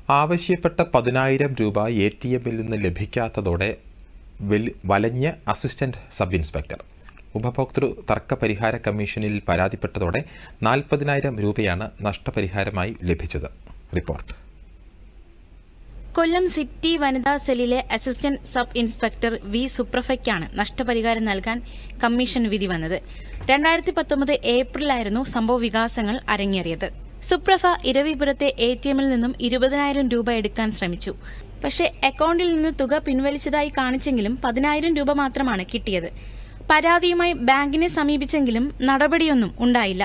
ആവശ്യപ്പെട്ട 10,000 രൂപ ATMിൽ നിന്ന് ലഭിക്കാത്തതോടെ വലഞ്ഞ അസിസ്റ്റന്റ് സബ് ഇൻസ്പെക്ടർ. ഉപഭോക്തൃ തർക്ക പരിഹാര കമ്മീഷനിൽ പരാതിപ്പെട്ടതോടെ 40,000 രൂപയാണ് നഷ്ടപരിഹാരമായി ലഭിച്ചത്. റിപ്പോർട്ട്. കൊല്ലം സിറ്റി വനിതാ സെല്ലിലെ അസിസ്റ്റന്റ് സബ് ഇൻസ്പെക്ടർ വി സുപ്രഭയ്ക്കാണ് നഷ്ടപരിഹാരം നൽകാൻ കമ്മീഷൻ വിധി വന്നത്. 2019 ഏപ്രിലായിരുന്നു സംഭവ വികാസങ്ങൾ അരങ്ങേറിയത്. സുപ്രഭ ഇരവിപുരത്തെ ATMിൽ നിന്നും 20,000 രൂപ എടുക്കാൻ ശ്രമിച്ചു. പക്ഷേ അക്കൗണ്ടിൽ നിന്ന് തുക പിൻവലിച്ചതായി കാണിച്ചെങ്കിലും 10,000 രൂപ മാത്രമാണ് കിട്ടിയത്. പരാതിയുമായി ബാങ്കിനെ സമീപിച്ചെങ്കിലും നടപടിയൊന്നും ഉണ്ടായില്ല.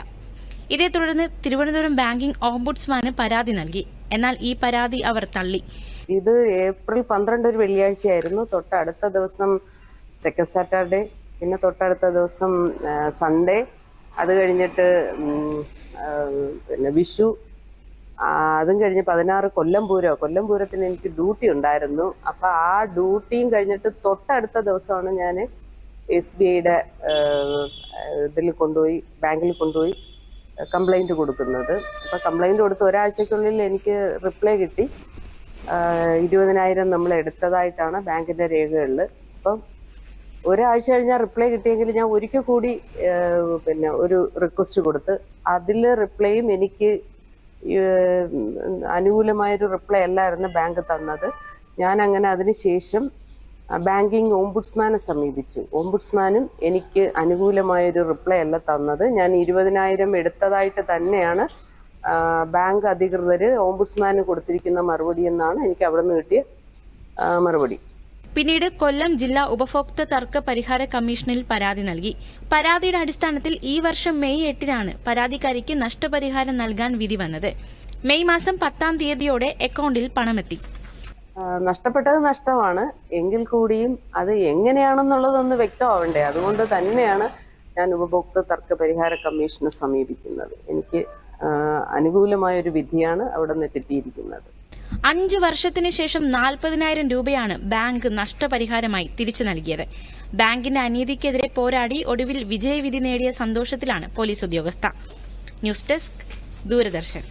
ഇതേ തുടർന്ന് തിരുവനന്തപുരം ബാങ്കിംഗ് ഓംബുഡ്സ്മാന് പരാതി നൽകി. എന്നാൽ ഈ പരാതി അവർ തള്ളി. ഇത് ഏപ്രിൽ 12 ഒരു വെള്ളിയാഴ്ചയായിരുന്നു. തൊട്ടടുത്ത ദിവസം സെക്കൻഡ് സാറ്റർഡേ, പിന്നെ തൊട്ടടുത്ത ദിവസം സൺഡേ, അത് കഴിഞ്ഞിട്ട് പിന്നെ വിഷു, അതും കഴിഞ്ഞ് 16 കൊല്ലം പൂരത്തിന് എനിക്ക് ഡ്യൂട്ടി ഉണ്ടായിരുന്നു. അപ്പൊ ആ ഡ്യൂട്ടിയും കഴിഞ്ഞിട്ട് തൊട്ടടുത്ത ദിവസമാണ് ഞാൻ SBIയുടെ ബാങ്കിൽ കൊണ്ടുപോയി കംപ്ലൈന്റ് കൊടുക്കുന്നത്. അപ്പൊ കംപ്ലൈന്റ് കൊടുത്ത് ഒരാഴ്ചക്കുള്ളിൽ എനിക്ക് റിപ്ലൈ കിട്ടി. 20,000 നമ്മൾ എടുത്തതായിട്ടാണ് ബാങ്കിന്റെ രേഖകളിൽ. അപ്പം ഒരാഴ്ച കഴിഞ്ഞാൽ റിപ്ലൈ കിട്ടിയെങ്കിൽ ഞാൻ ഒരിക്കൽ കൂടി പിന്നെ ഒരു റിക്വസ്റ്റ് കൊടുത്ത് അതിൽ റിപ്ലൈയും എനിക്ക് അനുകൂലമായൊരു റിപ്ലൈ അല്ലായിരുന്നു ബാങ്ക് തന്നത്. ഞാൻ അങ്ങനെ അതിനുശേഷം ബാങ്കിങ് ഓംബുഡ്സ്മാനെ സമീപിച്ചു. ഓംബുഡ്സ്മാനും എനിക്ക് അനുകൂലമായൊരു റിപ്ലൈ അല്ല തന്നത്. ഞാൻ 20,000 എടുത്തതായിട്ട് തന്നെയാണ് ബാങ്ക് അധികൃതർ ഓംബുഡ്സ്മാന് കൊടുത്തിരിക്കുന്ന മറുപടി എന്നാണ് എനിക്ക് അവിടെ നിന്ന് കിട്ടിയ മറുപടി. പിന്നീട് കൊല്ലം ജില്ലാ ഉപഭോക്തൃ തർക്ക പരിഹാര കമ്മീഷനിൽ പരാതി നൽകി. പരാതിയുടെ അടിസ്ഥാനത്തിൽ ഈ വർഷം മെയ് 8-നാണ് പരാതിക്കാരിക്ക് നഷ്ടപരിഹാരം നൽകാൻ വിധി വന്നത്. മെയ് മാസം 10-ാം തീയതിയോടെ അക്കൗണ്ടിൽ പണമെത്തി. നഷ്ടപ്പെട്ടത് നഷ്ടമാണ് എങ്കിൽ കൂടിയും അത് എങ്ങനെയാണെന്നുള്ളതൊന്ന് വ്യക്തമാവണ്ടേ. അതുകൊണ്ട് തന്നെയാണ് ഞാൻ ഉപഭോക്തൃ തർക്ക പരിഹാര കമ്മീഷനെ സമീപിക്കുന്നത്. എനിക്ക് അനുകൂലമായൊരു വിധിയാണ് അവിടെ നിന്ന് കിട്ടിയിരിക്കുന്നത്. 5 വർഷത്തിന് ശേഷം 40,000 രൂപയാണ് ബാങ്ക് നഷ്ടപരിഹാരമായി തിരിച്ചു നൽകിയത്. ബാങ്കിന്റെ അനീതിക്കെതിരെ പോരാടി ഒടുവിൽ വിജയവിധി നേടിയ സന്തോഷത്തിലാണ് പോലീസ് ഉദ്യോഗസ്ഥ. News desk, Doordarshan.